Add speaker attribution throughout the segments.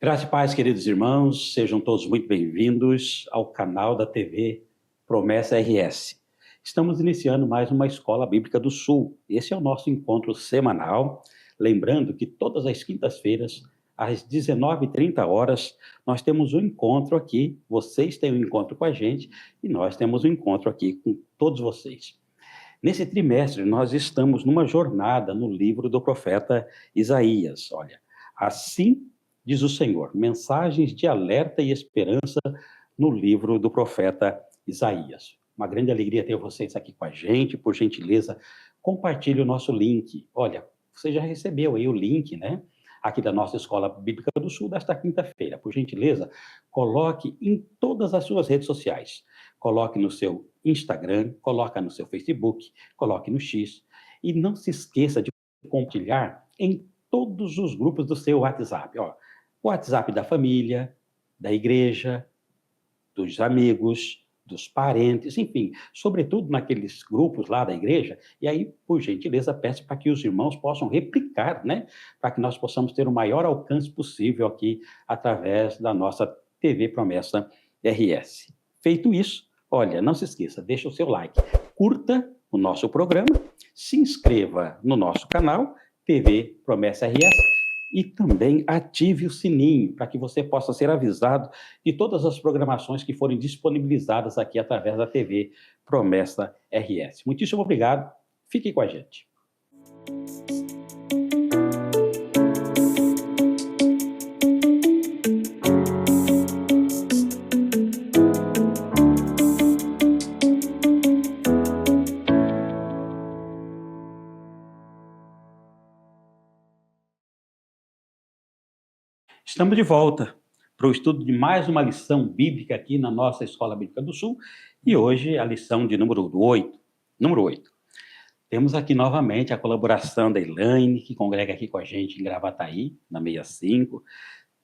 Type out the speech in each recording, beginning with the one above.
Speaker 1: Graça e paz, queridos irmãos, sejam todos muito bem-vindos ao canal da TV Promessa RS. Estamos iniciando mais uma Escola Bíblica do Sul. Esse é o nosso encontro semanal. Lembrando que todas as quintas-feiras, às 19h30, nós temos um encontro aqui. Vocês têm um encontro com a gente e nós temos um encontro aqui com todos vocês. Nesse trimestre, nós estamos numa jornada no livro do profeta Isaías. Olha, assim diz o Senhor, mensagens de alerta e esperança no livro do profeta Isaías. Uma grande alegria ter vocês aqui com a gente. Por gentileza, compartilhe o nosso link. Olha, você já recebeu aí o link, né? Aqui da nossa Escola Bíblica do Sul, desta quinta-feira. Por gentileza, coloque em todas as suas redes sociais. Coloque no seu Instagram, coloque no seu Facebook, coloque no X. E não se esqueça de compartilhar em todos os grupos do seu WhatsApp. Ó, o WhatsApp da família, da igreja, dos amigos, dos parentes, enfim, sobretudo naqueles grupos lá da igreja. E aí, por gentileza, peço para que os irmãos possam replicar, né? Para que nós possamos ter o maior alcance possível aqui através da nossa TV Promessa RS. Feito isso, olha, não se esqueça, deixa o seu like, curta o nosso programa, se inscreva no nosso canal, TV Promessa RS, e também ative o sininho para que você possa ser avisado de todas as programações que forem disponibilizadas aqui através da TV Promessa RS. Muitíssimo obrigado. Fique com a gente. Estamos de volta para o estudo de mais uma lição bíblica aqui na nossa Escola Bíblica do Sul, e hoje a lição de número 8. Temos aqui novamente a colaboração da Elaine, que congrega aqui com a gente em Gravataí, na 65.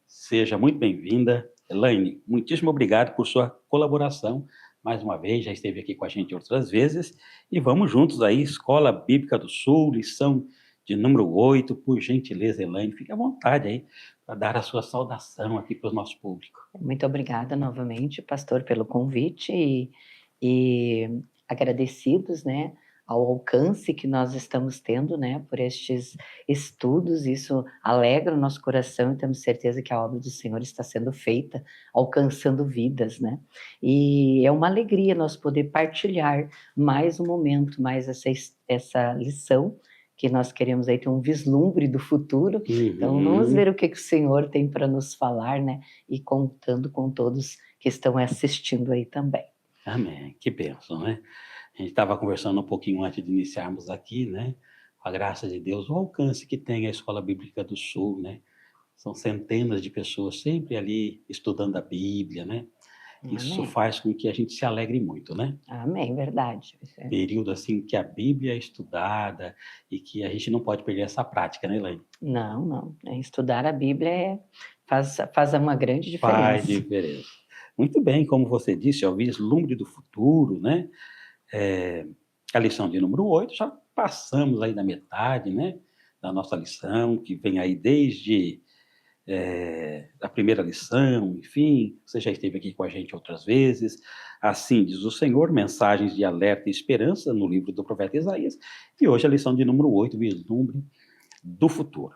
Speaker 1: Seja muito bem-vinda. Elaine, muitíssimo obrigado por sua colaboração. Mais uma vez, já esteve aqui com a gente outras vezes. E vamos juntos aí, Escola Bíblica do Sul, lição de número 8. Por gentileza, Elaine, fique à vontade aí para dar a sua saudação aqui para o nosso público.
Speaker 2: Muito obrigada novamente, pastor, pelo convite e agradecidos, né, ao alcance que nós estamos tendo, né, por estes estudos. Isso alegra o nosso coração e temos certeza que a obra do Senhor está sendo feita, alcançando vidas, né, e é uma alegria nós poder partilhar mais um momento, mais essa lição, que nós queremos aí ter um vislumbre do futuro. Então vamos ver o que o Senhor tem para nos falar, né, e contando com todos que estão assistindo aí também.
Speaker 1: Amém, que bênção, né? A gente estava conversando um pouquinho antes de iniciarmos aqui, né? Com a graça de Deus, o alcance que tem a Escola Bíblica do Sul, né? São centenas de pessoas sempre ali estudando a Bíblia, né?
Speaker 2: Amém.
Speaker 1: Isso faz com que a gente se alegre muito, né?
Speaker 2: Amém, verdade.
Speaker 1: Período assim que a Bíblia é estudada e que a gente não pode perder essa prática, né, Elaine?
Speaker 2: Não. Estudar a Bíblia faz uma grande diferença.
Speaker 1: Faz diferença. Muito bem, como você disse, é o vislumbre do futuro, né? A lição de número 8, já passamos aí da metade, né? Da nossa lição, que vem aí desde a primeira lição, enfim, você já esteve aqui com a gente outras vezes. Assim diz o Senhor, mensagens de alerta e esperança no livro do profeta Isaías, e hoje a lição de número 8, vislumbre do futuro.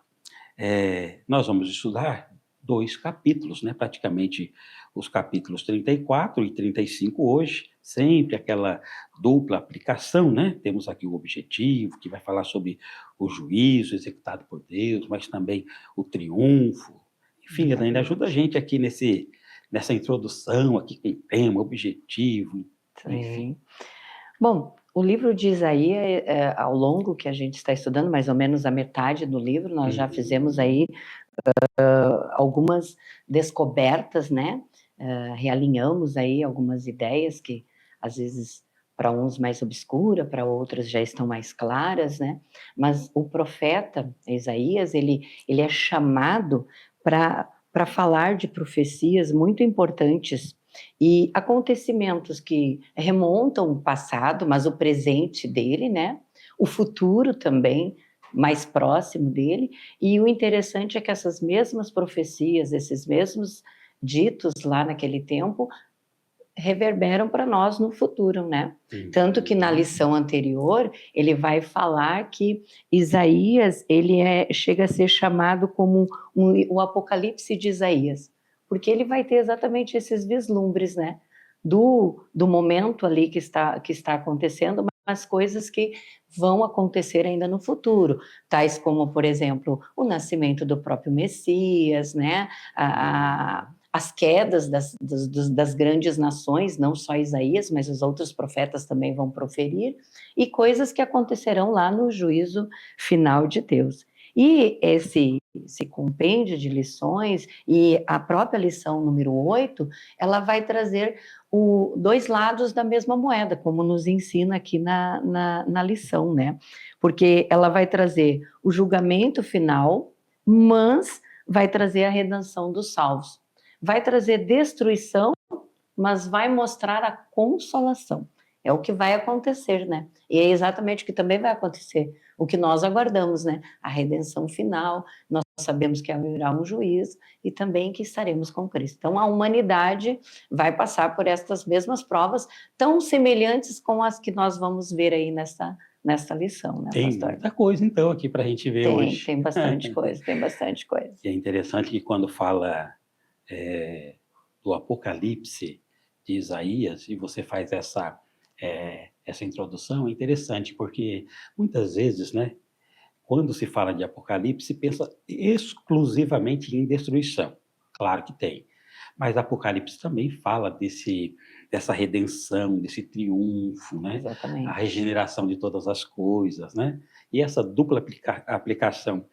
Speaker 1: Nós vamos estudar 2 capítulos, né? Praticamente os capítulos 34 e 35 hoje, sempre aquela dupla aplicação, né? Temos aqui o objetivo, que vai falar sobre o juízo executado por Deus, mas também o triunfo. Enfim, Elaine, ajuda a gente aqui nessa introdução, aqui com o tema, objetivo, enfim.
Speaker 2: Bom, o livro de Isaías, ao longo que a gente está estudando, mais ou menos a metade do livro, nós já fizemos aí algumas descobertas, né? Realinhamos aí algumas ideias que, às vezes, para uns mais obscura, para outros já estão mais claras, né? Mas o profeta Isaías, ele é chamado para falar de profecias muito importantes e acontecimentos que remontam o passado, mas o presente dele, né? O futuro também mais próximo dele, e o interessante é que essas mesmas profecias, esses mesmos ditos lá naquele tempo, reverberam para nós no futuro, né? Tanto que na lição anterior, ele vai falar que Isaías, chega a ser chamado como o Apocalipse de Isaías, porque ele vai ter exatamente esses vislumbres, né? Do momento ali que está acontecendo, mas coisas que vão acontecer ainda no futuro, tais como, por exemplo, o nascimento do próprio Messias, né? As quedas das grandes nações, não só Isaías, mas os outros profetas também vão proferir, e coisas que acontecerão lá no juízo final de Deus. E esse compêndio de lições, e a própria lição número 8, ela vai trazer dois lados da mesma moeda, como nos ensina aqui na lição, né? Porque ela vai trazer o julgamento final, mas vai trazer a redenção dos salvos. Vai trazer destruição, mas vai mostrar a consolação. É o que vai acontecer, né? E é exatamente o que também vai acontecer, o que nós aguardamos, né? A redenção final, nós sabemos que haverá um juízo e também que estaremos com Cristo. Então, a humanidade vai passar por estas mesmas provas, tão semelhantes com as que nós vamos ver aí nesta lição, né,
Speaker 1: Tem
Speaker 2: pastor?
Speaker 1: muita coisa, então, aqui para a gente ver hoje.
Speaker 2: Tem bastante coisa, tem bastante coisa.
Speaker 1: E é interessante que quando fala do Apocalipse de Isaías, e você faz essa introdução, é interessante, porque muitas vezes, né, quando se fala de Apocalipse, pensa exclusivamente em destruição. Claro que tem. Mas Apocalipse também fala dessa redenção, desse triunfo, né?
Speaker 2: Exatamente.
Speaker 1: A regeneração de todas as coisas, né? E essa dupla aplicação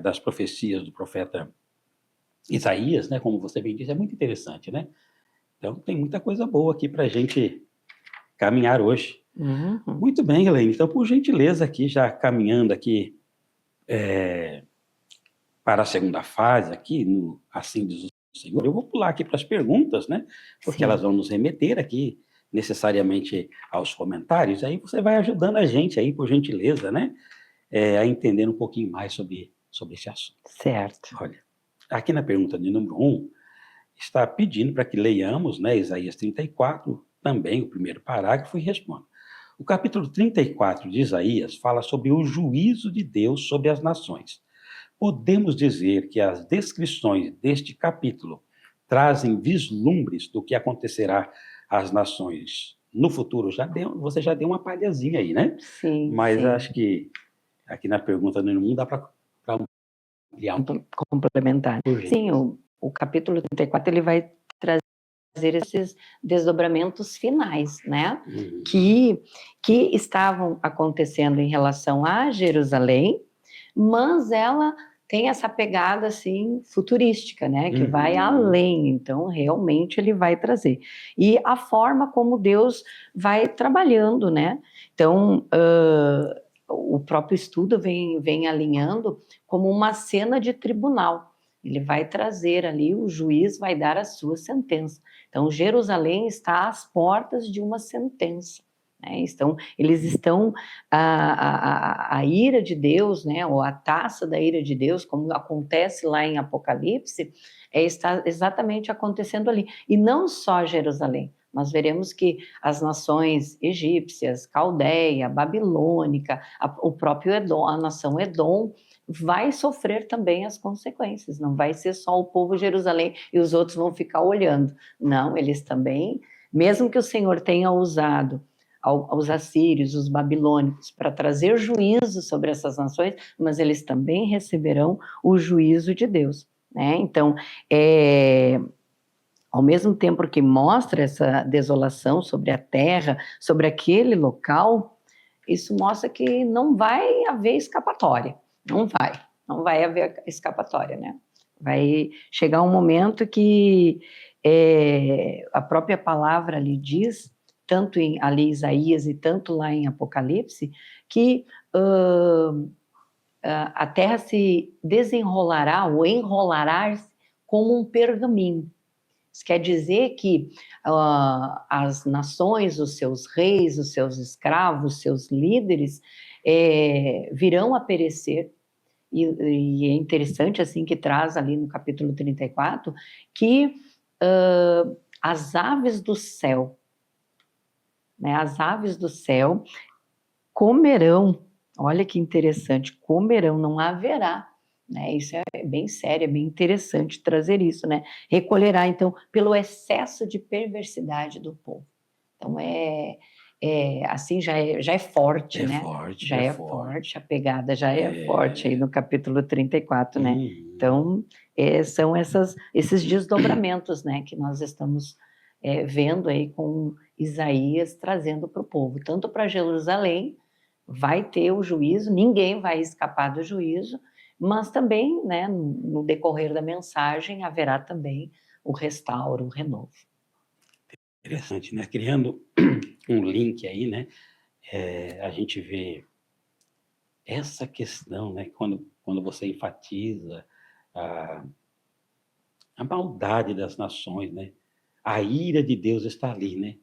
Speaker 1: das profecias do profeta Isaías, né? Como você bem disse, é muito interessante, né? Então, tem muita coisa boa aqui para a gente caminhar hoje.
Speaker 2: Uhum.
Speaker 1: Muito bem, Elaine. Então, por gentileza, aqui já caminhando aqui para a segunda fase, aqui no Assim Diz o Senhor, eu vou pular aqui para as perguntas, né? Porque
Speaker 2: Sim.
Speaker 1: elas vão nos remeter aqui necessariamente aos comentários. Aí você vai ajudando a gente aí, por gentileza, né? A entender um pouquinho mais sobre esse assunto.
Speaker 2: Certo.
Speaker 1: Olha, aqui na pergunta de número 1, está pedindo para que leiamos, né, Isaías 34, também o primeiro parágrafo, e responda. O capítulo 34 de Isaías fala sobre o juízo de Deus sobre as nações. Podemos dizer que as descrições deste capítulo trazem vislumbres do que acontecerá às nações no futuro. Você já deu uma palhazinha aí, né?
Speaker 2: Sim.
Speaker 1: Mas
Speaker 2: sim.
Speaker 1: acho que aqui na pergunta do mundo dá para ampliar um pouco.
Speaker 2: Complementar.
Speaker 1: Por gentileza.
Speaker 2: Sim, o capítulo 34 ele vai trazer esses desdobramentos finais, né? Que estavam acontecendo em relação a Jerusalém, mas ela tem essa pegada assim futurística, né? Que vai além. Então, realmente ele vai trazer. E a forma como Deus vai trabalhando, né? Então, o próprio estudo vem alinhando como uma cena de tribunal. Ele vai trazer ali, o juiz vai dar a sua sentença. Então, Jerusalém está às portas de uma sentença. Né? Eles estão, a ira de Deus, né? Ou a taça da ira de Deus, como acontece lá em Apocalipse, está exatamente acontecendo ali. E não só Jerusalém, nós veremos que as nações egípcias, caldeia, babilônica, o próprio Edom, a nação Edom, vai sofrer também as consequências. Não vai ser só o povo de Jerusalém e os outros vão ficar olhando. Não, eles também, mesmo que o Senhor tenha usado aos assírios, os babilônicos, para trazer juízo sobre essas nações, mas eles também receberão o juízo de Deus. Né? Então, ao mesmo tempo que mostra essa desolação sobre a terra, sobre aquele local, isso mostra que não vai haver escapatória. Não vai haver escapatória, né? Vai chegar um momento que a própria palavra ali diz, tanto ali em Isaías e tanto lá em Apocalipse, que a terra se desenrolará ou enrolará como um pergaminho. Isso quer dizer que as nações, os seus reis, os seus escravos, os seus líderes, virão a perecer, e é interessante assim que traz ali no capítulo 34, que as aves do céu, né, as aves do céu comerão, olha que interessante, comerão, não haverá, né? Isso é bem sério, é bem interessante trazer isso, né? Recolherá, então, pelo excesso de perversidade do povo. Então, assim, já é forte,
Speaker 1: É
Speaker 2: né?
Speaker 1: forte,
Speaker 2: Já
Speaker 1: é
Speaker 2: é
Speaker 1: forte.
Speaker 2: forte, a pegada já é forte aí
Speaker 1: É.
Speaker 2: no capítulo 34, né?
Speaker 1: Uhum.
Speaker 2: Então, são esses desdobramentos, né, que nós estamos vendo aí com Isaías trazendo para o povo, tanto para Jerusalém, vai ter o juízo, ninguém vai escapar do juízo, mas também, né, no decorrer da mensagem, haverá também o restauro, o renovo.
Speaker 1: Interessante, né? Criando um link aí, né? A gente vê essa questão, né? Quando você enfatiza a, a maldade das nações, né? A ira de Deus está ali, né?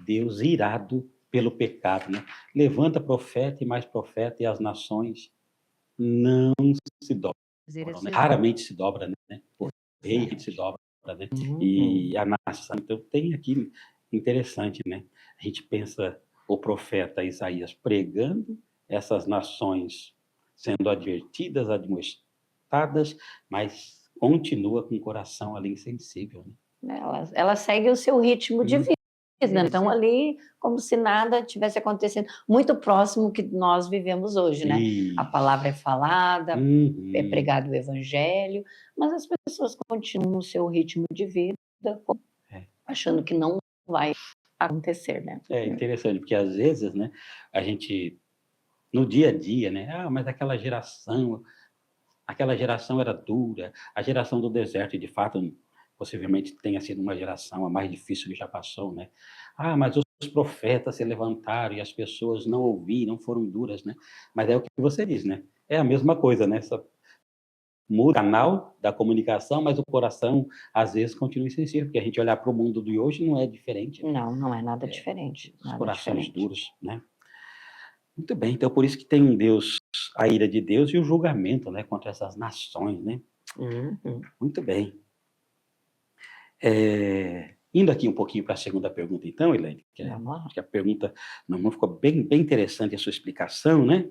Speaker 1: Deus irado pelo pecado, né? Levanta profeta e mais profeta e as nações não se dobram, né? Raramente se dobra, né? O rei se dobra, né? E a nação, então tem aqui interessante, né? A gente pensa o profeta Isaías pregando, essas nações sendo advertidas, admoestadas, mas continua com o coração ali insensível, né?
Speaker 2: Ela segue o seu ritmo de vida. Então, ali, como se nada tivesse acontecendo, muito próximo que nós vivemos hoje, né? A palavra é falada, é pregado o evangelho, mas as pessoas continuam no seu ritmo de vida, achando que não vai acontecer, né?
Speaker 1: É interessante, porque às vezes, né, a gente, no dia a dia, né, mas aquela geração era dura, a geração do deserto, e de fato, possivelmente tenha sido uma geração a mais difícil que já passou, né? Mas os profetas se levantaram e as pessoas não ouviram, foram duras, né? Mas é o que você diz, né? É a mesma coisa, né? Muda o canal da comunicação, mas o coração, às vezes, continua insensível, porque a gente olhar para o mundo de hoje não é diferente. Né?
Speaker 2: Não é nada diferente.
Speaker 1: Os corações duros, né? Muito bem, então por isso que tem um Deus, a ira de Deus e o julgamento, né, contra essas nações, né? Muito bem. Indo aqui um pouquinho para a segunda pergunta, então, Elaine, acho que a pergunta não ficou bem interessante a sua explicação, né?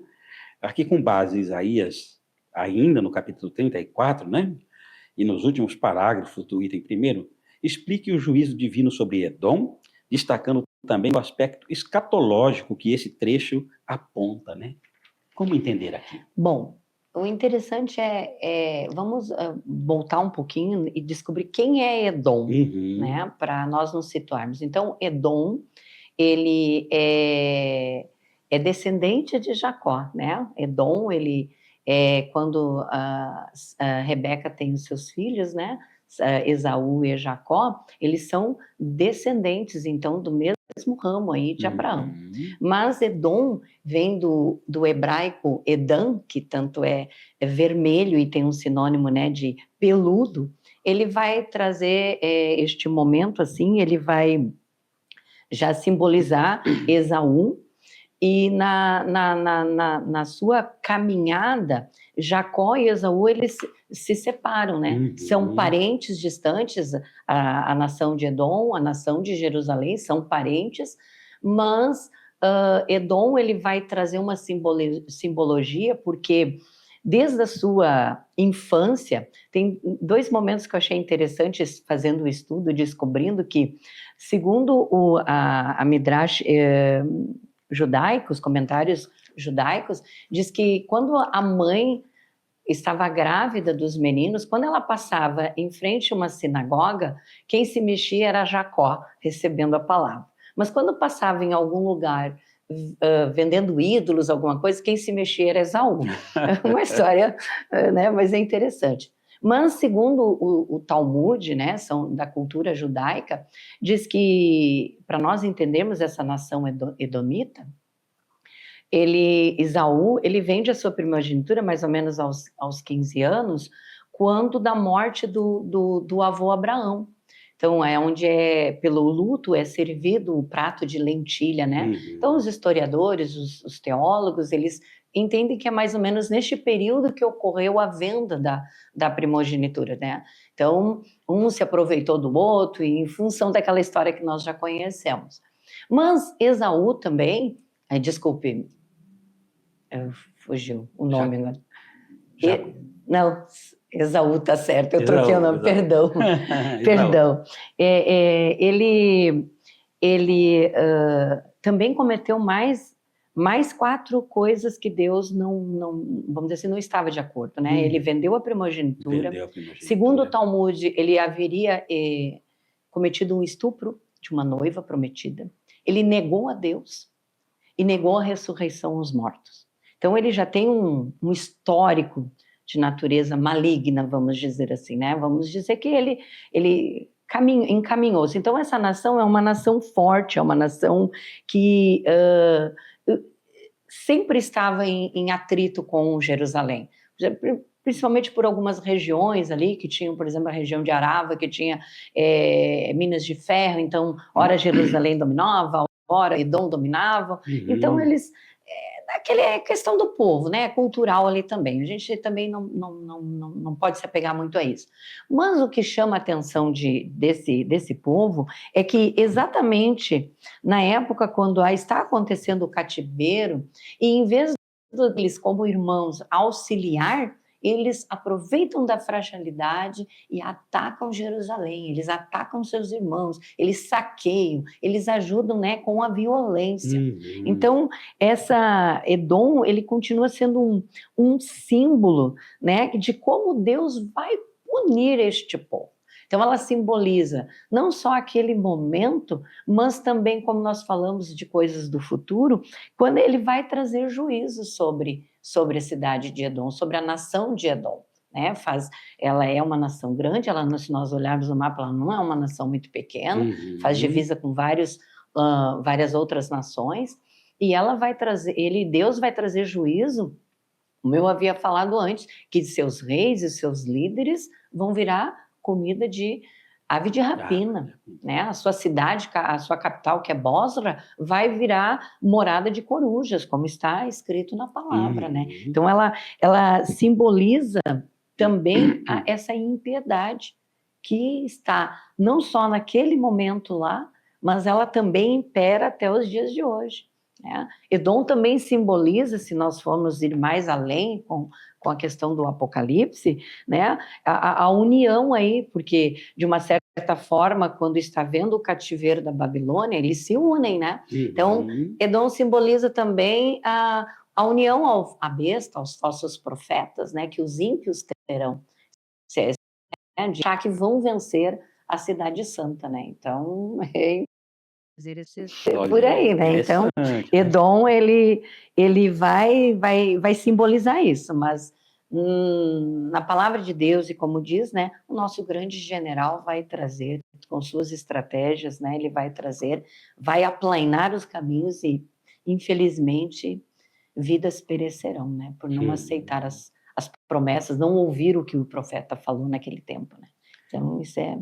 Speaker 1: Aqui com base em Isaías, ainda no capítulo 34, né? E nos últimos parágrafos do item primeiro, explique o juízo divino sobre Edom, destacando também o aspecto escatológico que esse trecho aponta, né? Como entender aqui?
Speaker 2: Bom, o interessante vamos voltar um pouquinho e descobrir quem é Edom, né? Para nós nos situarmos. Então, Edom, ele é descendente de Jacó, né? Edom, ele quando a Rebeca tem os seus filhos, né? Esaú e Jacó, eles são descendentes, então, do mesmo ramo aí de Abraão. Mas Edom vem do hebraico Edam, que tanto é vermelho e tem um sinônimo, né, de peludo. Ele vai trazer este momento assim, ele vai já simbolizar Esaú, e na sua caminhada, Jacó e Esaú, eles se separam, né? São parentes distantes, a nação de Edom, a nação de Jerusalém, são parentes, mas Edom, ele vai trazer uma simbologia, porque desde a sua infância, tem dois momentos que eu achei interessantes fazendo o estudo, descobrindo que, segundo a Midrash judaico, os comentários judaicos, diz que quando a mãe estava grávida dos meninos, quando ela passava em frente a uma sinagoga, quem se mexia era Jacó, recebendo a palavra. Mas quando passava em algum lugar vendendo ídolos, alguma coisa, quem se mexia era Esaú. É uma história, né, mas é interessante. Mas, segundo o Talmud, né, da cultura judaica, diz que, para nós entendermos essa nação edomita, Esaú, ele vende a sua primogenitura mais ou menos aos 15 anos, quando da morte do avô Abraão. Então, é onde pelo luto é servido o prato de lentilha, né? Então, os historiadores, os teólogos, eles entendem que é mais ou menos neste período que ocorreu a venda da primogenitura, né? Então, um se aproveitou do outro e em função daquela história que nós já conhecemos. Mas Esaú também, desculpe, fugiu o nome agora. Não, Esaú tá certo, eu troquei o nome, perdão. Perdão. Ele também cometeu mais 4 coisas que Deus não, vamos dizer assim, não estava de acordo, né? Ele vendeu a primogenitura. Segundo o Talmud, ele haveria cometido um estupro de uma noiva prometida. Ele negou a Deus e negou a ressurreição aos mortos. Então, ele já tem um histórico de natureza maligna, vamos dizer assim, né? Vamos dizer que ele encaminhou-se. Então, essa nação é uma nação forte, é uma nação que sempre estava em atrito com Jerusalém, principalmente por algumas regiões ali, que tinham, por exemplo, a região de Arava, que tinha minas de ferro, então, ora Jerusalém dominava, ora Edom dominava, então eles... Aquela questão do povo, né? Cultural ali também. A gente também não pode se apegar muito a isso. Mas o que chama a atenção desse povo é que exatamente na época quando está acontecendo o cativeiro, e em vez deles como irmãos auxiliar, eles aproveitam da fragilidade e atacam Jerusalém, eles atacam seus irmãos, eles saqueiam, eles ajudam, né, com a violência. Então, Edom, ele continua sendo um símbolo, né, de como Deus vai punir este povo. Então, ela simboliza não só aquele momento, mas também, como nós falamos de coisas do futuro, quando ele vai trazer juízo sobre a cidade de Edom, sobre a nação de Edom. Né? Ela é uma nação grande, se nós olharmos no mapa, ela não é uma nação muito pequena, faz divisa com várias outras nações, e ela vai trazer, Deus vai trazer juízo, como eu havia falado antes, que seus reis e seus líderes vão virar comida de ave de rapina, né? A sua cidade, a sua capital, que é Bosra, vai virar morada de corujas, como está escrito na palavra, né? Então, ela simboliza também essa impiedade que está não só naquele momento lá, mas ela também impera até os dias de hoje. Né? Edom também simboliza, se nós formos ir mais além com a questão do Apocalipse, né? A união aí, porque de uma certa forma, quando está vendo o cativeiro da Babilônia, eles se unem, né? Então, Edom simboliza também a união à besta, aos falsos profetas, né? Que os ímpios terão, de achar que vão vencer a cidade santa, né? Então, por aí, né? Então, Edom, ele vai simbolizar isso, mas na palavra de Deus, e como diz, né, o nosso grande general vai trazer, com suas estratégias, né, ele vai aplanar os caminhos e, infelizmente, vidas perecerão, né, por não aceitar as promessas, não ouvir o que o profeta falou naquele tempo, né. Então, isso é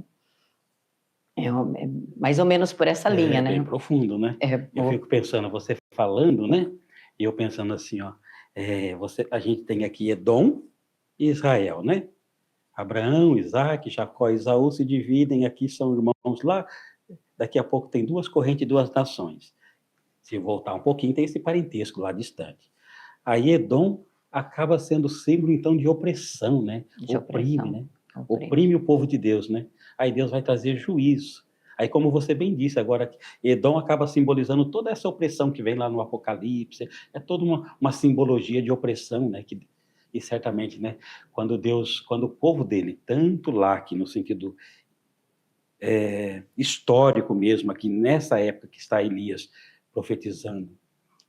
Speaker 2: mais ou menos por essa linha, né?
Speaker 1: É bem profundo, né? Eu fico pensando, você falando, né? E eu pensando assim, ó, a gente tem aqui Edom e Israel, né? Abraão, Isaac, Jacó e Esaú se dividem, aqui são irmãos lá, daqui a pouco tem 2 correntes, 2 nações. Se voltar um pouquinho, tem esse parentesco lá distante. Aí Edom acaba sendo símbolo, então, de opressão, né? Oprime, né? Oprime o povo de Deus, né? Aí Deus vai trazer juízo. Aí, como você bem disse agora, Edom acaba simbolizando toda essa opressão que vem lá no Apocalipse, é toda uma simbologia de opressão, né? E certamente, né? Quando o povo dele, tanto lá que no sentido histórico mesmo, aqui nessa época que está Elias profetizando,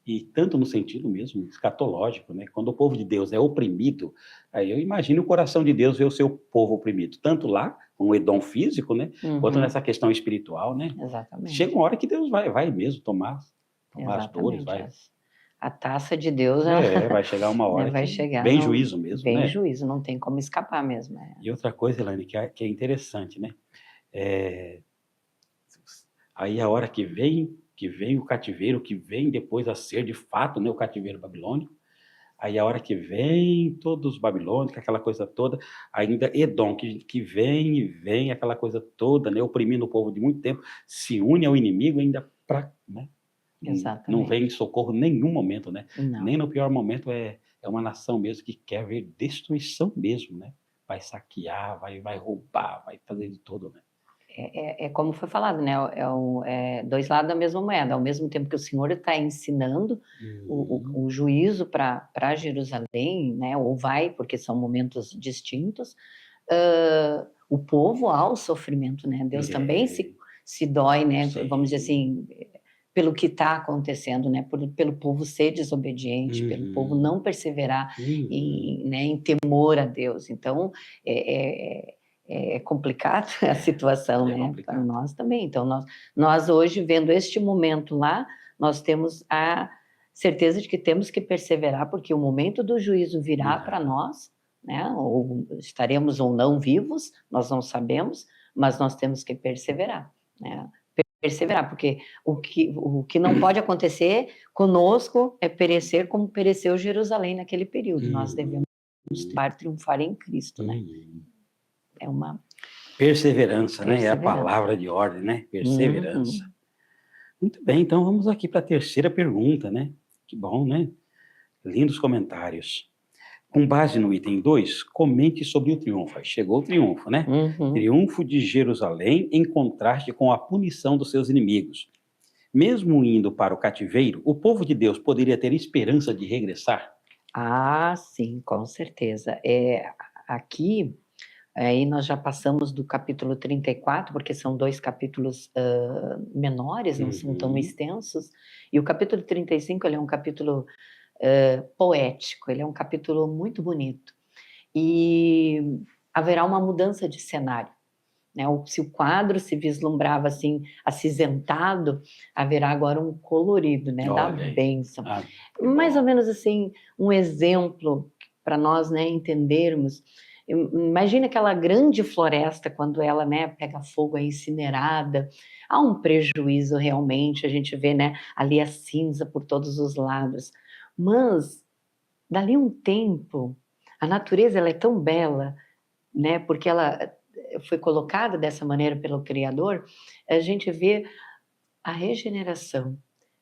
Speaker 1: e tanto no sentido mesmo escatológico, né? Quando o povo de Deus é oprimido, aí eu imagino o coração de Deus ver o seu povo oprimido, tanto lá, com o Edom físico, né? Quanto nessa questão espiritual, né?
Speaker 2: Exatamente.
Speaker 1: Chega uma hora que Deus vai mesmo tomar as dores, vai.
Speaker 2: A taça de Deus...
Speaker 1: vai chegar uma hora
Speaker 2: vai chegar,
Speaker 1: vem juízo mesmo,
Speaker 2: vem
Speaker 1: né?
Speaker 2: juízo, não tem como escapar mesmo.
Speaker 1: E outra coisa, Elaine, que é interessante, né? Aí a hora que vem o cativeiro, que vem depois a ser de fato, né, o cativeiro babilônico. Aí a hora que vem todos os babilônicos, aquela coisa toda, ainda Edom, que vem e vem, aquela coisa toda, né, oprimindo o povo de muito tempo, se une ao inimigo ainda para, né, não vem em socorro em nenhum momento, né?
Speaker 2: Não.
Speaker 1: Nem no pior momento é uma nação mesmo que quer ver destruição mesmo, né? Vai saquear, vai roubar, vai fazer de tudo, né?
Speaker 2: É como foi falado, né? É dois lados da mesma moeda. Ao mesmo tempo que o Senhor está ensinando o juízo para Jerusalém, né? Ou vai, porque são momentos distintos, o povo ao sofrimento, né? Deus também se dói, né?
Speaker 1: Sim.
Speaker 2: Vamos dizer assim, pelo que está acontecendo, né? Pelo povo ser desobediente, pelo povo não perseverar em temor a Deus. Então, é complicado a situação, né? Para nós também. Então, nós hoje, vendo este momento lá, nós temos a certeza de que temos que perseverar, porque o momento do juízo virá para nós, né? Ou estaremos ou não vivos, nós não sabemos, mas nós temos que perseverar, né? Perseverar, porque o que não pode acontecer conosco é perecer como pereceu Jerusalém naquele período. Nós devemos triunfar em Cristo, né? É uma
Speaker 1: perseverança, né? É a palavra de ordem, né? Perseverança. Muito bem, então vamos aqui para a terceira pergunta, né? Que bom, né? Lindos comentários. Com base no item 2, comente sobre o triunfo. Chegou o triunfo, né? Triunfo de Jerusalém em contraste com a punição dos seus inimigos. Mesmo indo para o cativeiro, o povo de Deus poderia ter esperança de regressar?
Speaker 2: Ah, sim, com certeza. Aqui, aí nós já passamos do capítulo 34, porque são 2 capítulos menores, não são tão extensos, e o capítulo 35 ele é um capítulo poético, ele é um capítulo muito bonito. E haverá uma mudança de cenário, né? Se o quadro se vislumbrava assim, acinzentado, haverá agora um colorido, né? Da bênção. Mais ou menos assim, um exemplo para nós, né, entendermos. Imagina aquela grande floresta, quando ela, né, pega fogo, é incinerada. Há um prejuízo realmente, a gente vê, né, ali a cinza por todos os lados. Mas, dali um tempo, a natureza ela é tão bela, né, porque ela foi colocada dessa maneira pelo Criador, a gente vê a regeneração.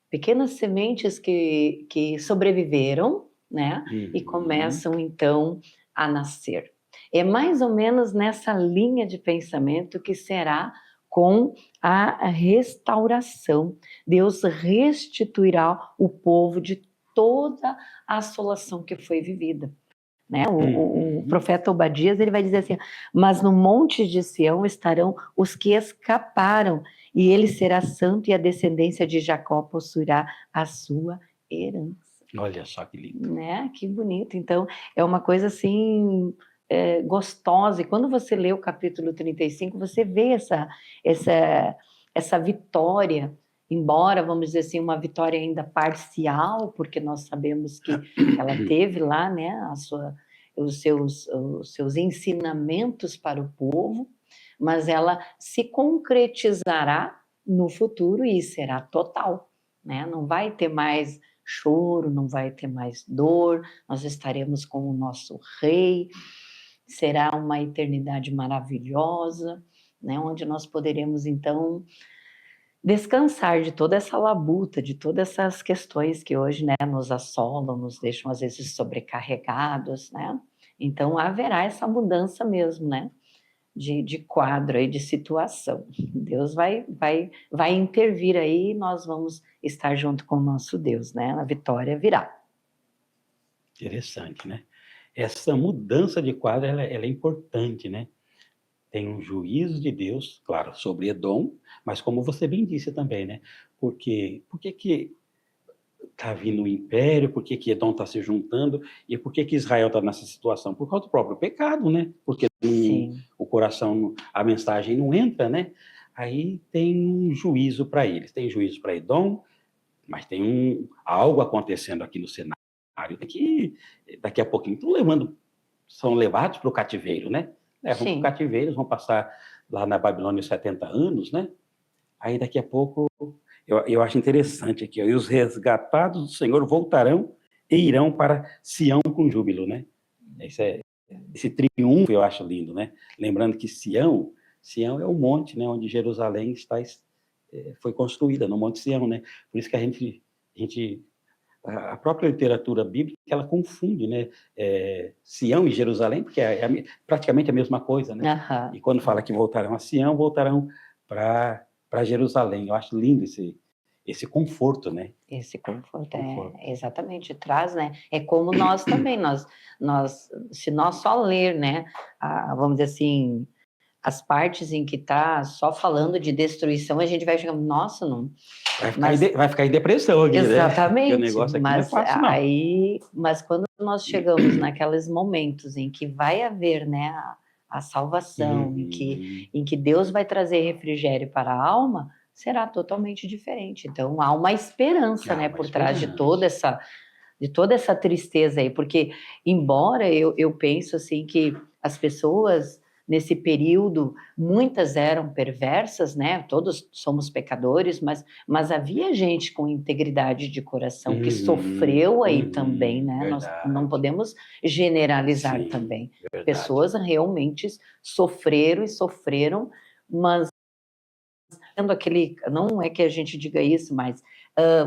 Speaker 2: Pequenas sementes que sobreviveram, né, e começam, então, a nascer. É mais ou menos nessa linha de pensamento que será com a restauração. Deus restituirá o povo de toda a assolação que foi vivida, né? O profeta Obadias ele vai dizer assim: mas no monte de Sião estarão os que escaparam, e ele será santo, e a descendência de Jacó possuirá a sua herança.
Speaker 1: Olha só que lindo,
Speaker 2: né? Que bonito. Então é uma coisa assim gostosa, e quando você lê o capítulo 35, você vê essa vitória, embora, vamos dizer assim, uma vitória ainda parcial, porque nós sabemos que ela teve lá, né, os seus ensinamentos para o povo, mas ela se concretizará no futuro e será total, né? Não vai ter mais choro, não vai ter mais dor, nós estaremos com o nosso rei, será uma eternidade maravilhosa, né, onde nós poderemos, então, descansar de toda essa labuta, de todas essas questões que hoje, né, nos assolam, nos deixam, às vezes, sobrecarregados, né? Então, haverá essa mudança mesmo, né, de quadro aí, de situação. Deus vai intervir aí e nós vamos estar junto com o nosso Deus, né? A vitória virá.
Speaker 1: Interessante, né? Essa mudança de quadro, ela é importante, né? Tem um juízo de Deus, claro, sobre Edom, mas como você bem disse também, né? Por que está vindo o império, por que Edom está se juntando, e por que Israel está nessa situação? Por causa do próprio pecado, né? Porque o coração, a mensagem não entra, né? Aí tem um juízo para eles, tem juízo para Edom, mas tem algo acontecendo aqui no cenário que daqui a pouquinho são levados para o cativeiro, né? Vão para o cativeiro, vão passar lá na Babilônia os 70 anos, né? Aí daqui a pouco, eu acho interessante aqui, ó, e os resgatados do Senhor voltarão e irão para Sião com júbilo, né? Esse triunfo eu acho lindo, né? Lembrando que Sião é o monte, né, onde Jerusalém foi construída, no Monte Sião, né? Por isso que a própria literatura bíblica, ela confunde, né? Sião e Jerusalém, porque praticamente a mesma coisa, né?
Speaker 2: Aham.
Speaker 1: E quando fala que voltarão a Sião, voltarão para Jerusalém. Eu acho lindo esse conforto, né?
Speaker 2: Esse conforto,
Speaker 1: Conforto.
Speaker 2: exatamente, traz, né? É como nós também, se nós só ler, né, vamos dizer assim, as partes em que está só falando de destruição, a gente vai chegar, nossa, não.
Speaker 1: Vai ficar em depressão aqui, né? Porque o
Speaker 2: Exatamente,
Speaker 1: negócio aqui não é fácil, não.
Speaker 2: mas quando nós chegamos naqueles momentos em que vai haver, né, a salvação, em que Deus vai trazer refrigério para a alma, será totalmente diferente. Então há uma esperança, né, por trás de toda essa tristeza aí, porque embora eu penso assim que as pessoas nesse período, muitas eram perversas, né? Todos somos pecadores, mas havia gente com integridade de coração que sofreu aí também, né? Nós não podemos generalizar também.
Speaker 1: Verdade.
Speaker 2: Pessoas realmente sofreram, mas não é que a gente diga isso, mas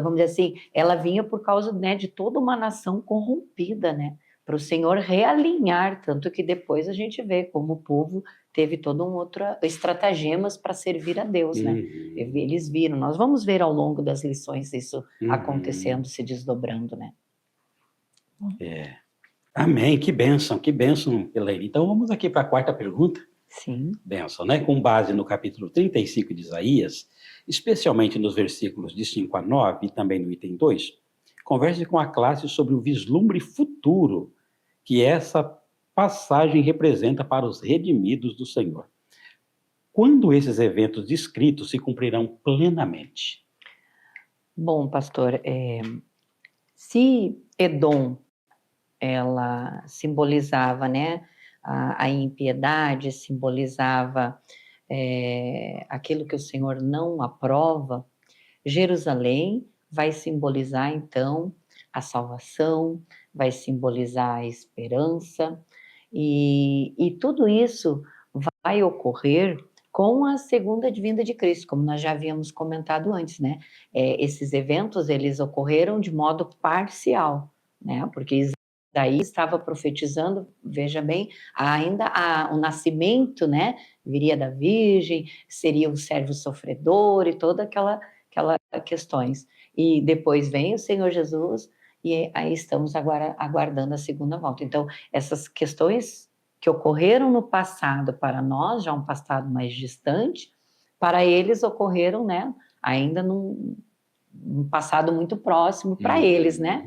Speaker 2: vamos dizer assim, ela vinha por causa, né, de toda uma nação corrompida, né? Para o Senhor realinhar, tanto que depois a gente vê como o povo teve todo estratagemas para servir a Deus, né? Eles viram, nós vamos ver ao longo das lições isso acontecendo, se desdobrando, né?
Speaker 1: Amém, que bênção, Elaine. Então vamos aqui para a quarta pergunta.
Speaker 2: Sim.
Speaker 1: Bênção, né? Com base no capítulo 35 de Isaías, especialmente nos versículos de 5 a 9 e também no item 2, converse com a classe sobre o vislumbre futuro que essa passagem representa para os redimidos do Senhor. Quando esses eventos descritos se cumprirão plenamente?
Speaker 2: Bom, pastor, se Edom, ela simbolizava, né, a impiedade, simbolizava aquilo que o Senhor não aprova, Jerusalém vai simbolizar, então, a salvação, vai simbolizar a esperança, e tudo isso vai ocorrer com a segunda vinda de Cristo, como nós já havíamos comentado antes, né? Esses eventos, eles ocorreram de modo parcial, né? Porque Isaías estava profetizando, veja bem, ainda o nascimento, né? Viria da Virgem, seria o servo sofredor e toda aquela questões. E depois vem o Senhor Jesus e aí estamos agora aguardando a segunda volta. Então, essas questões que ocorreram no passado para nós, já um passado mais distante, para eles ocorreram, né? Ainda num passado muito próximo para eles, né?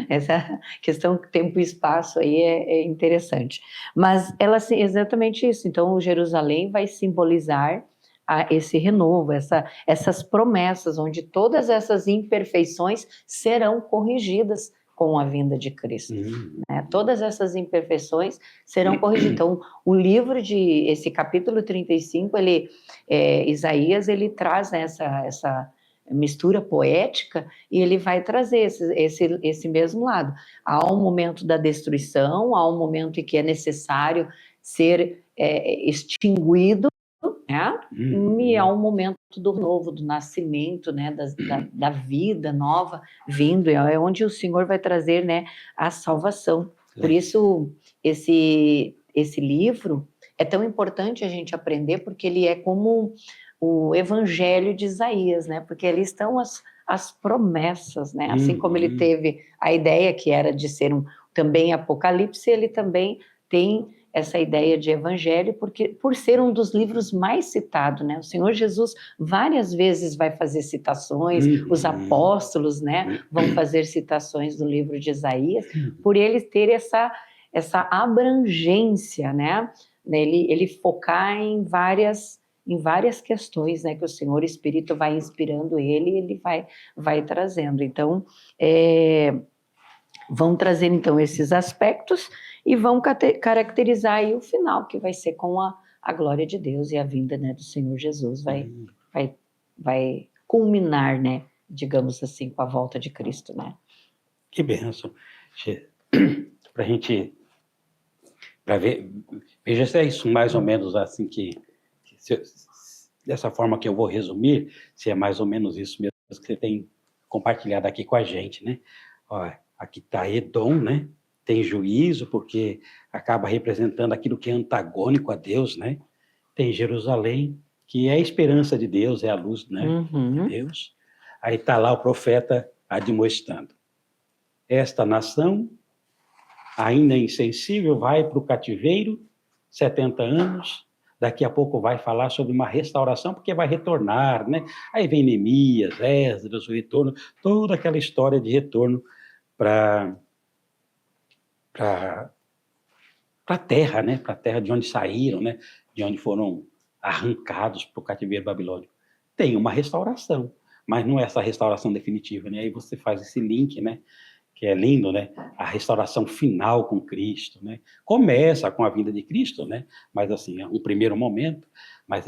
Speaker 2: Essa questão tempo e espaço aí é interessante. Mas exatamente isso. Então, o Jerusalém vai simbolizar esse renovo, essas promessas, onde todas essas imperfeições serão corrigidas com a vinda de Cristo. Né? Todas essas imperfeições serão corrigidas. Então, esse capítulo 35, Isaías, ele traz essa mistura poética, e ele vai trazer esse mesmo lado. Há um momento da destruição, há um momento em que é necessário ser extinguido, né? E há um momento do novo, do nascimento, né? da vida nova vindo, é onde o Senhor vai trazer, né, a salvação. Por isso, esse livro é tão importante a gente aprender, porque ele é como o Evangelho de Isaías, né? Porque ali estão as promessas, né? Assim como ele teve a ideia que era de ser também Apocalipse, ele também tem essa ideia de Evangelho, porque por ser um dos livros mais citados, né? O Senhor Jesus várias vezes vai fazer citações, os apóstolos, né, vão fazer citações do livro de Isaías, por ele ter essa abrangência, né? Ele focar em várias questões, né, que o Senhor Espírito vai inspirando ele vai trazendo. Então, vão trazer, então, esses aspectos e vão caracterizar aí o final, que vai ser com a glória de Deus e a vinda, né, do Senhor Jesus
Speaker 1: Hum,
Speaker 2: vai culminar, né, digamos assim, com a volta de Cristo, né?
Speaker 1: que bênção. Para a gente, para ver, veja se é isso mais ou menos assim dessa forma que eu vou resumir, se é mais ou menos isso mesmo que você tem compartilhado aqui com a gente, né? Ó, aqui está Edom, né? Tem juízo, porque acaba representando aquilo que é antagônico a Deus, né? Tem Jerusalém, que é a esperança de Deus, é a luz, né, de
Speaker 2: Uhum.
Speaker 1: Deus. Aí está lá o profeta admoestando. Esta nação, ainda insensível, vai para o cativeiro, 70 anos, daqui a pouco vai falar sobre uma restauração, porque vai retornar, né? Aí vem Neemias, Esdras, o retorno, toda aquela história de retorno para a terra, né? Para a terra de onde saíram, né? De onde foram arrancados para o cativeiro babilônico. Tem uma restauração, mas não é essa restauração definitiva, né? Aí você faz esse link, né? Que é lindo, né? A restauração final com Cristo, né? Começa com a vinda de Cristo, né? Mas assim, é um primeiro momento, mas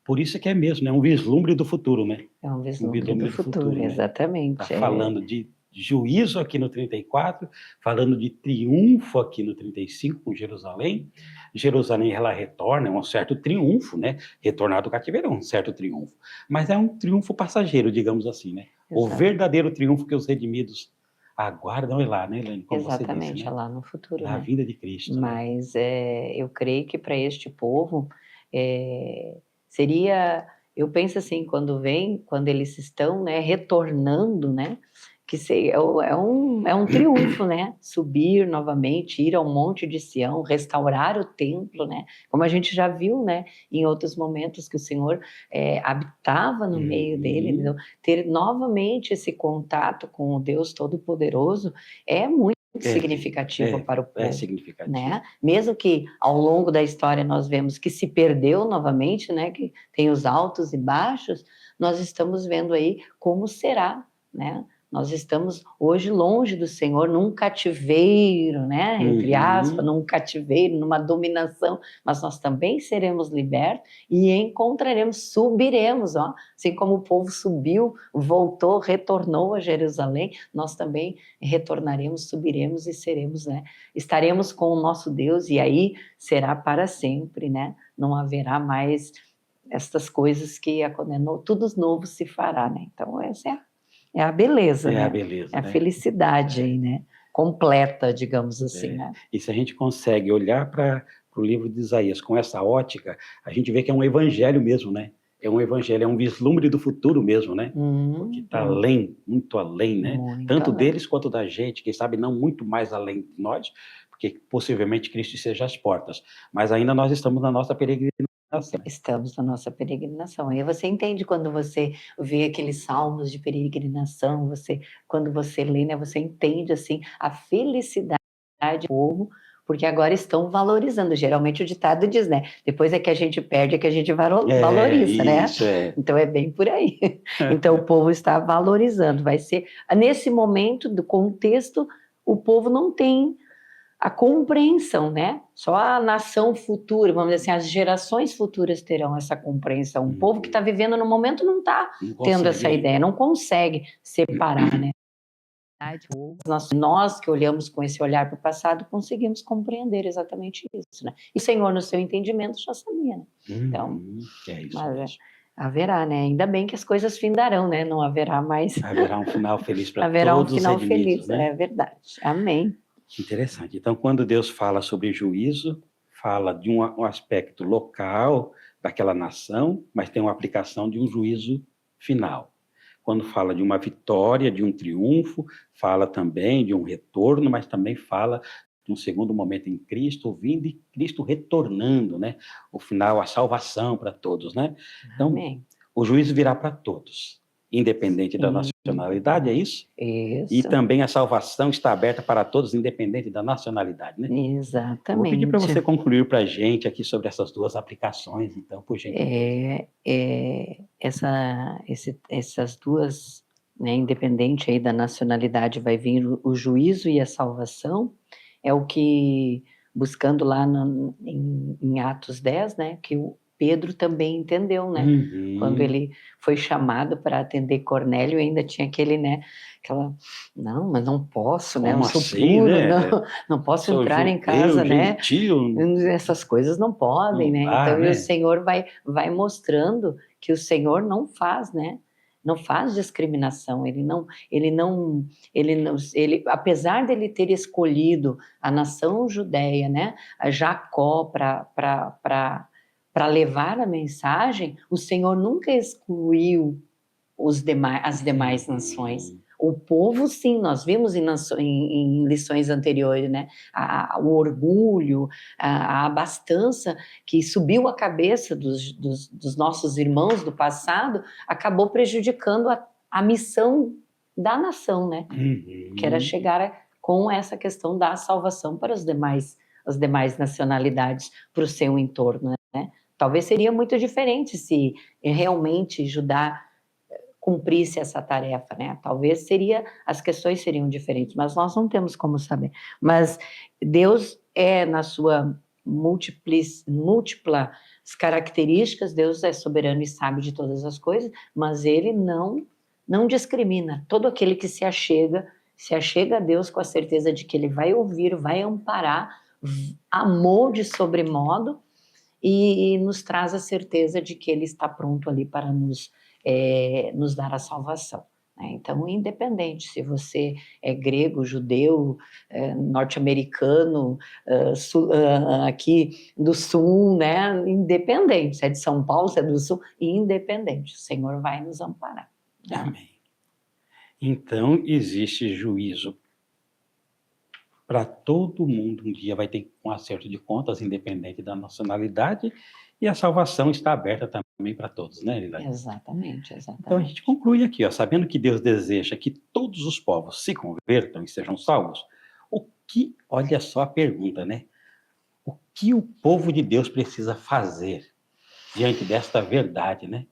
Speaker 1: por isso que é mesmo, né? Um vislumbre do futuro, né?
Speaker 2: É um
Speaker 1: Um
Speaker 2: vislumbre do
Speaker 1: vislumbre do
Speaker 2: futuro,
Speaker 1: futuro, né? Está
Speaker 2: exatamente.
Speaker 1: falando de juízo aqui no 34, falando de triunfo aqui no 35 com Jerusalém. Jerusalém, ela retorna, é um certo triunfo, né? Retornar do cativeiro é um certo triunfo, mas é um triunfo passageiro, digamos assim, né? O
Speaker 2: Exato.
Speaker 1: verdadeiro triunfo que os redimidos aguardam é lá, né, Elaine? Como você disse,
Speaker 2: Exatamente, é
Speaker 1: né?
Speaker 2: lá no futuro,
Speaker 1: Na
Speaker 2: né?
Speaker 1: vinda de Cristo, né?
Speaker 2: Mas eu creio que para este povo seria, eu penso assim, quando eles estão, né, retornando, né, é um triunfo, né? Subir novamente, ir ao Monte de Sião, restaurar o templo, né? Como a gente já viu, né, em outros momentos que o Senhor habitava no meio dele,
Speaker 1: Uhum.
Speaker 2: então, ter novamente esse contato com o Deus Todo-Poderoso é muito significativo para o
Speaker 1: É
Speaker 2: povo,
Speaker 1: significativo.
Speaker 2: né? Mesmo que ao longo da história nós vemos que se perdeu novamente, né? Que tem os altos e baixos, nós estamos vendo aí como será, né? Nós estamos hoje longe do Senhor, num cativeiro, né? Entre aspas,
Speaker 1: Uhum.
Speaker 2: num cativeiro, numa dominação, mas nós também seremos libertos e encontraremos, subiremos, ó, assim como o povo subiu, voltou, retornou a Jerusalém, nós também retornaremos, subiremos e seremos, né? Estaremos com o nosso Deus e aí será para sempre, né? Não haverá mais estas coisas que tudo novo se fará, né? Então essa é a beleza,
Speaker 1: É a
Speaker 2: né?
Speaker 1: beleza,
Speaker 2: É a
Speaker 1: né?
Speaker 2: felicidade aí, né? Completa, digamos assim,
Speaker 1: É.
Speaker 2: né?
Speaker 1: E se a gente consegue olhar para o livro de Isaías com essa ótica, a gente vê que é um evangelho mesmo, né? É um evangelho, é um vislumbre do futuro mesmo, né? Porque está além, muito além, né?
Speaker 2: Muito
Speaker 1: Tanto
Speaker 2: além.
Speaker 1: deles quanto da gente, quem sabe não muito mais além de nós, porque possivelmente Cristo seja as portas. Mas ainda nós estamos na nossa peregrinação.
Speaker 2: Estamos na nossa peregrinação. Aí você entende quando você vê aqueles salmos de peregrinação, quando você lê, né, você entende assim a felicidade do povo, porque agora estão valorizando. Geralmente o ditado diz, né? Depois é que a gente perde, é que a gente valoriza, né?
Speaker 1: Isso, é.
Speaker 2: Então é bem por aí. Então o povo está valorizando. Vai ser nesse momento do contexto, o povo não tem a compreensão, né? Só a nação futura, vamos dizer assim, as gerações futuras terão essa compreensão. O povo que está vivendo no momento não está tendo essa ideia, não consegue separar, né? Nós que olhamos com esse olhar para o passado conseguimos compreender exatamente isso, né? E o Senhor, no seu entendimento, já sabia, né? Então,
Speaker 1: É isso
Speaker 2: mas
Speaker 1: mesmo.
Speaker 2: haverá, né? Ainda bem que as coisas findarão, né? Não haverá mais.
Speaker 1: Haverá um final feliz para
Speaker 2: Haverá um
Speaker 1: todos os
Speaker 2: final
Speaker 1: redimidos,
Speaker 2: feliz,
Speaker 1: né?
Speaker 2: é verdade. Amém.
Speaker 1: Interessante. Então, quando Deus fala sobre juízo, fala de um aspecto local daquela nação, mas tem uma aplicação de um juízo final. Quando fala de uma vitória, de um triunfo, fala também de um retorno, mas também fala de um segundo momento em Cristo, vindo e Cristo retornando, né? O final, a salvação para todos, né? Então,
Speaker 2: Amém.
Speaker 1: o juízo virá para todos, independente da nacionalidade, é isso? E
Speaker 2: Isso.
Speaker 1: também a salvação está aberta para todos, independente da nacionalidade, né? Eu vou pedir para você
Speaker 2: Exatamente.
Speaker 1: concluir para a gente aqui sobre essas duas aplicações, então, por gentileza.
Speaker 2: Essas duas, né, independente aí da nacionalidade, vai vir o juízo e a salvação, é o que, buscando lá em Atos 10, né, que o Pedro também entendeu, né? Quando
Speaker 1: Uhum.
Speaker 2: ele foi chamado para atender Cornélio, ainda tinha aquele, né, aquela, não, mas não posso, né? Eu
Speaker 1: Como
Speaker 2: sou
Speaker 1: assim,
Speaker 2: puro,
Speaker 1: né?
Speaker 2: não posso
Speaker 1: Sou
Speaker 2: entrar em
Speaker 1: judeu,
Speaker 2: casa, né?
Speaker 1: gentio,
Speaker 2: Essas coisas não podem,
Speaker 1: não
Speaker 2: né?
Speaker 1: dá,
Speaker 2: Então, e o
Speaker 1: né?
Speaker 2: Senhor vai mostrando que o Senhor não faz, né? Não faz discriminação, ele, apesar dele ter escolhido a nação judeia, né, a Jacó para levar a mensagem, o Senhor nunca excluiu as demais nações.
Speaker 1: Uhum.
Speaker 2: O povo, sim, nós vimos em lições anteriores, né? O orgulho, a abastança que subiu a cabeça dos nossos irmãos do passado, acabou prejudicando a missão da nação, né? Que era
Speaker 1: Uhum.
Speaker 2: chegar com essa questão da salvação para as demais nacionalidades, para o seu entorno, né? Talvez seria muito diferente se realmente Judá cumprisse essa tarefa, né? Talvez as questões seriam diferentes, mas nós não temos como saber. Mas Deus na sua múltiplas características, Deus é soberano e sabe de todas as coisas, mas Ele não discrimina. Todo aquele que se achega a Deus com a certeza de que Ele vai ouvir, vai amparar, amou de sobremodo e nos traz a certeza de que Ele está pronto ali para nos dar a salvação. Né? Então, independente se você é grego, judeu, norte-americano, aqui do sul, né? Independente, se é de São Paulo, se é do sul, independente, o Senhor vai nos amparar. Né?
Speaker 1: Amém. Então, existe juízo para todo mundo. Um dia vai ter um acerto de contas, independente da nacionalidade, e a salvação está aberta também para todos, né, Elaine?
Speaker 2: Exatamente,
Speaker 1: Então, a gente
Speaker 2: exatamente.
Speaker 1: conclui aqui, ó, sabendo que Deus deseja que todos os povos se convertam e sejam salvos, olha só a pergunta, né? O que o povo de Deus precisa fazer diante desta verdade, né?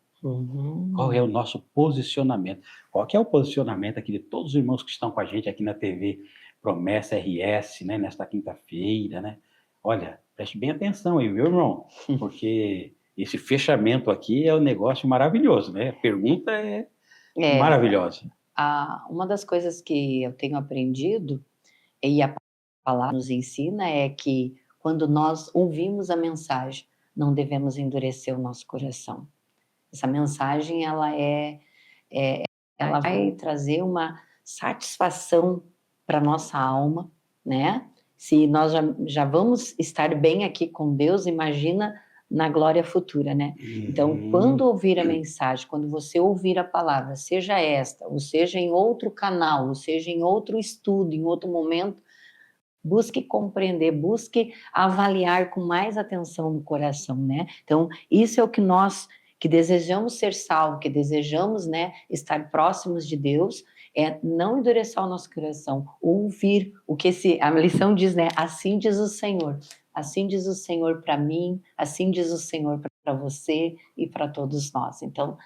Speaker 1: Qual é o nosso posicionamento? Qual que é o posicionamento aqui de todos os irmãos que estão com a gente aqui na TV Promessa RS, né, nesta quinta-feira, né? Olha, preste bem atenção aí, viu, irmão? Porque esse fechamento aqui é um negócio maravilhoso, né? A pergunta é maravilhosa.
Speaker 2: Uma das coisas que eu tenho aprendido, e a palavra nos ensina, é que quando nós ouvimos a mensagem, não devemos endurecer o nosso coração. Essa mensagem, ela vai trazer uma satisfação para a nossa alma, né? Se nós já vamos estar bem aqui com Deus, imagina na glória futura, né? Então, quando ouvir a mensagem, quando você ouvir a palavra, seja esta, ou seja em outro canal, ou seja em outro estudo, em outro momento, busque compreender, busque avaliar com mais atenção no coração, né? Então, isso é o que nós que desejamos ser salvos, que desejamos, né, estar próximos de Deus, é não endurecer o nosso coração, ouvir o que a lição diz, né? Assim diz o Senhor. Assim diz o Senhor para mim, assim diz o Senhor para você e para todos nós. Então,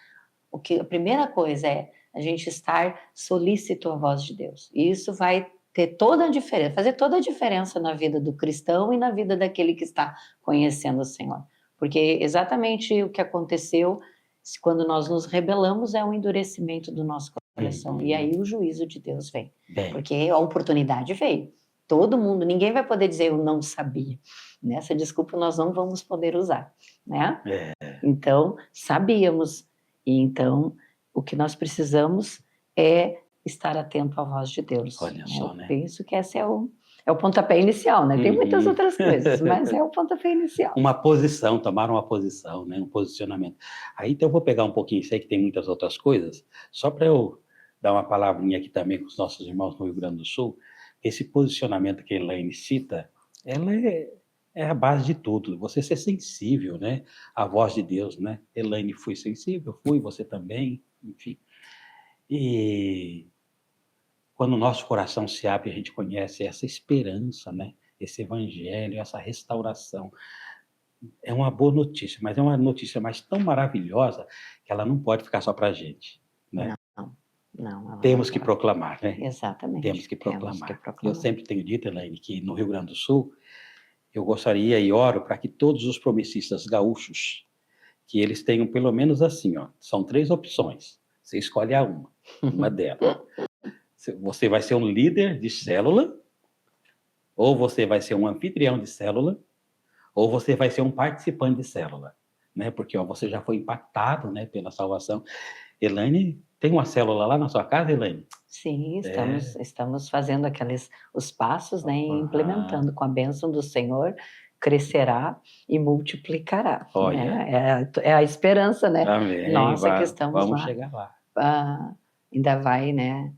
Speaker 2: a primeira coisa é a gente estar solícito à voz de Deus. E isso vai ter toda a diferença, fazer toda a diferença na vida do cristão e na vida daquele que está conhecendo o Senhor. Porque exatamente o que aconteceu quando nós nos rebelamos é um endurecimento do nosso coração. E aí o juízo de Deus vem. Porque a oportunidade veio. Todo mundo, ninguém vai poder dizer eu não sabia. Nessa desculpa nós não vamos poder usar, né? Então, sabíamos. E então, o que nós precisamos é estar atento à voz de Deus.
Speaker 1: Olha só, né?
Speaker 2: Eu penso que esse é o pontapé inicial, né? Tem muitas outras coisas, mas é o pontapé inicial.
Speaker 1: Uma posição, tomar uma posição, né? Um posicionamento. Aí então eu vou pegar um pouquinho, sei que tem muitas outras coisas, só para eu dar uma palavrinha aqui também com os nossos irmãos no Rio Grande do Sul. Esse posicionamento que a Elaine cita, ela é a base de tudo. Você ser sensível, né? À voz de Deus, né? Elaine foi sensível, você também, enfim. E quando o nosso coração se abre, a gente conhece essa esperança, né? Esse evangelho, essa restauração. É uma boa notícia, mas é uma notícia mais tão maravilhosa que ela não pode ficar só para a gente, né?
Speaker 2: Não.
Speaker 1: Temos que proclamar, né?
Speaker 2: Exatamente.
Speaker 1: Temos que proclamar. Eu sempre tenho dito, Elaine, que no Rio Grande do Sul, eu gostaria e oro para que todos os promessistas gaúchos, que eles tenham pelo menos assim, ó, são 3 opções. Você escolhe uma delas. Você vai ser um líder de célula, ou você vai ser um anfitrião de célula, ou você vai ser um participante de célula, né? Porque ó, você já foi impactado, né, pela salvação. Elaine, tem uma célula lá na sua casa, Elaine?
Speaker 2: Sim, estamos fazendo os passos, né, e
Speaker 1: Ah,
Speaker 2: implementando com a bênção do Senhor, crescerá e multiplicará,
Speaker 1: olha,
Speaker 2: né? É a esperança, né?
Speaker 1: amém,
Speaker 2: Nossa, que estamos
Speaker 1: vamos
Speaker 2: lá.
Speaker 1: chegar lá.
Speaker 2: Ainda vai, né?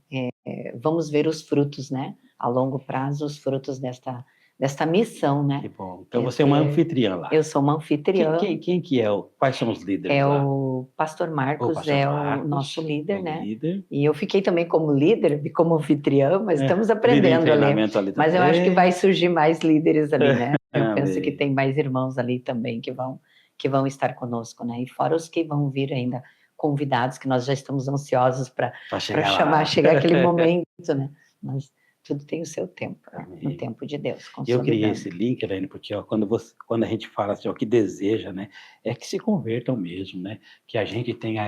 Speaker 2: Vamos ver os frutos, né? A longo prazo, os frutos desta missão,
Speaker 1: Que
Speaker 2: né?
Speaker 1: bom. Então você é uma anfitriã lá.
Speaker 2: Eu sou uma anfitriã.
Speaker 1: Quem que é? Quais são os líderes lá?
Speaker 2: O pastor Marcos
Speaker 1: Pastor Marcos,
Speaker 2: o nosso líder,
Speaker 1: o
Speaker 2: né?
Speaker 1: líder.
Speaker 2: E eu fiquei também como líder, como anfitriã, mas estamos
Speaker 1: Líder em
Speaker 2: aprendendo ali.
Speaker 1: treinamento ali
Speaker 2: Mas eu acho que
Speaker 1: também.
Speaker 2: vai surgir mais líderes ali, né? Eu penso
Speaker 1: Amém.
Speaker 2: que tem mais irmãos ali também que vão estar conosco, né? E fora os que vão vir ainda convidados, que nós já estamos ansiosos para chegar aquele momento, né? Mas tudo tem o seu tempo, né? No tempo de Deus.
Speaker 1: Eu criei esse link, Elaine, porque ó, quando a gente fala assim, o que deseja, né, é que se convertam mesmo, né? Que a gente tenha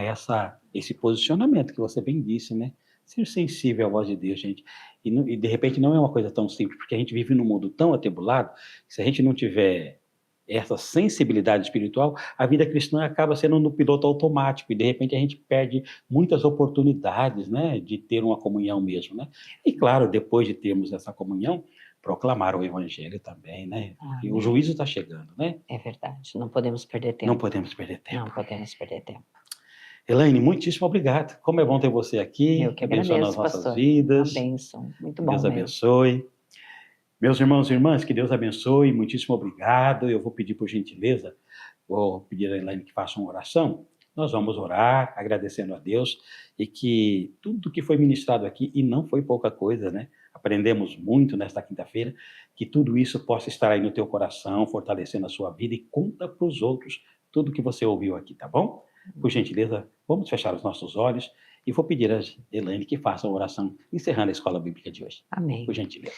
Speaker 1: esse posicionamento que você bem disse, né? Ser sensível à voz de Deus, gente. E de repente não é uma coisa tão simples, porque a gente vive num mundo tão atribulado, que se a gente não tiver essa sensibilidade espiritual, a vida cristã acaba sendo no piloto automático, e de repente a gente perde muitas oportunidades, né, de ter uma comunhão mesmo, né? E claro, depois de termos essa comunhão, proclamar o evangelho também, né? E o juízo está chegando, né?
Speaker 2: É verdade, não podemos perder tempo.
Speaker 1: Não podemos perder tempo.
Speaker 2: Não podemos perder tempo.
Speaker 1: Elaine, muitíssimo obrigado. Como é bom ter você aqui.
Speaker 2: Eu que
Speaker 1: abençoando
Speaker 2: agradeço,
Speaker 1: as nossas
Speaker 2: pastor.
Speaker 1: vidas.
Speaker 2: Uma bênção, muito bom
Speaker 1: Deus
Speaker 2: mesmo.
Speaker 1: abençoe. Meus irmãos e irmãs, que Deus abençoe, muitíssimo obrigado. Eu vou pedir por gentileza, vou pedir a Elaine que faça uma oração. Nós vamos orar, agradecendo a Deus, e que tudo que foi ministrado aqui, e não foi pouca coisa, né? Aprendemos muito nesta quinta-feira, que tudo isso possa estar aí no teu coração, fortalecendo a sua vida, e conta para os outros tudo que você ouviu aqui, tá bom? Por gentileza, vamos fechar os nossos olhos, e vou pedir a Elaine que faça a oração, encerrando a escola bíblica de hoje.
Speaker 2: Amém.
Speaker 1: Por gentileza.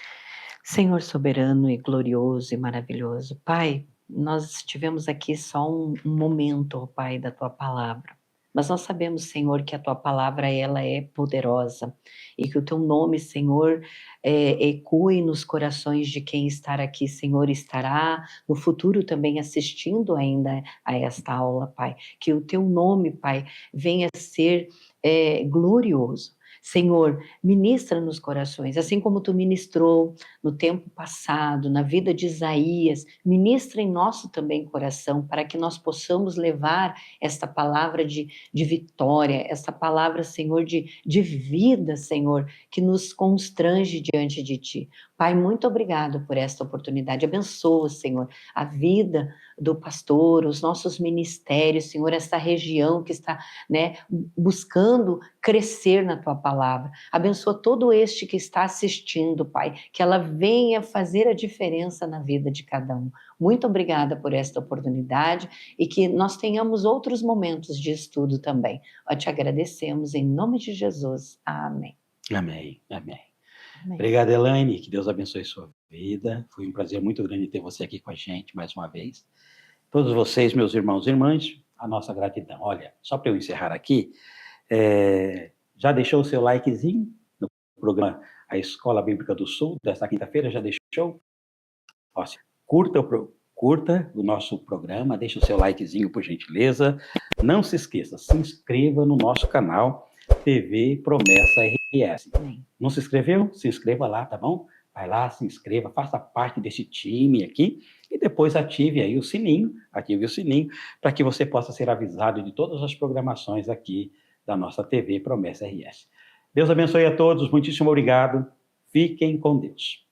Speaker 2: Senhor soberano e glorioso e maravilhoso, Pai, nós tivemos aqui só um momento, ó Pai, da Tua Palavra. Mas nós sabemos, Senhor, que a Tua Palavra, ela é poderosa e que o Teu nome, Senhor, ecoe nos corações de quem estar aqui, Senhor, estará no futuro também assistindo ainda a esta aula, Pai. Que o Teu nome, Pai, venha a ser glorioso. Senhor, ministra nos corações, assim como Tu ministrou no tempo passado, na vida de Isaías, ministra em nosso também coração, para que nós possamos levar esta palavra de vitória, esta palavra, Senhor, de vida, Senhor, que nos constrange diante de Ti. Pai, muito obrigado por esta oportunidade. Abençoa, Senhor, a vida do pastor, os nossos ministérios, Senhor, esta região que está, né, buscando crescer na Tua palavra. Abençoa todo este que está assistindo, Pai, que ela venha fazer a diferença na vida de cada um. Muito obrigada por esta oportunidade e que nós tenhamos outros momentos de estudo também. Nós te agradecemos em nome de Jesus. Amém.
Speaker 1: Amém, amém. Obrigado, Elaine, que Deus abençoe sua vida. Foi um prazer muito grande ter você aqui com a gente mais uma vez. Todos vocês, meus irmãos e irmãs, a nossa gratidão. Olha, só para eu encerrar aqui, já deixou o seu likezinho no programa A Escola Bíblica do Sul, desta quinta-feira? Já deixou? Ó, curta o nosso programa, deixa o seu likezinho, por gentileza. Não se esqueça, se inscreva no nosso canal TV Promessa RS. Não se inscreveu? Se inscreva lá, tá bom? Vai lá, se inscreva, faça parte desse time aqui e depois ative aí o sininho, para que você possa ser avisado de todas as programações aqui da nossa TV Promessa RS. Deus abençoe a todos, muitíssimo obrigado, fiquem com Deus.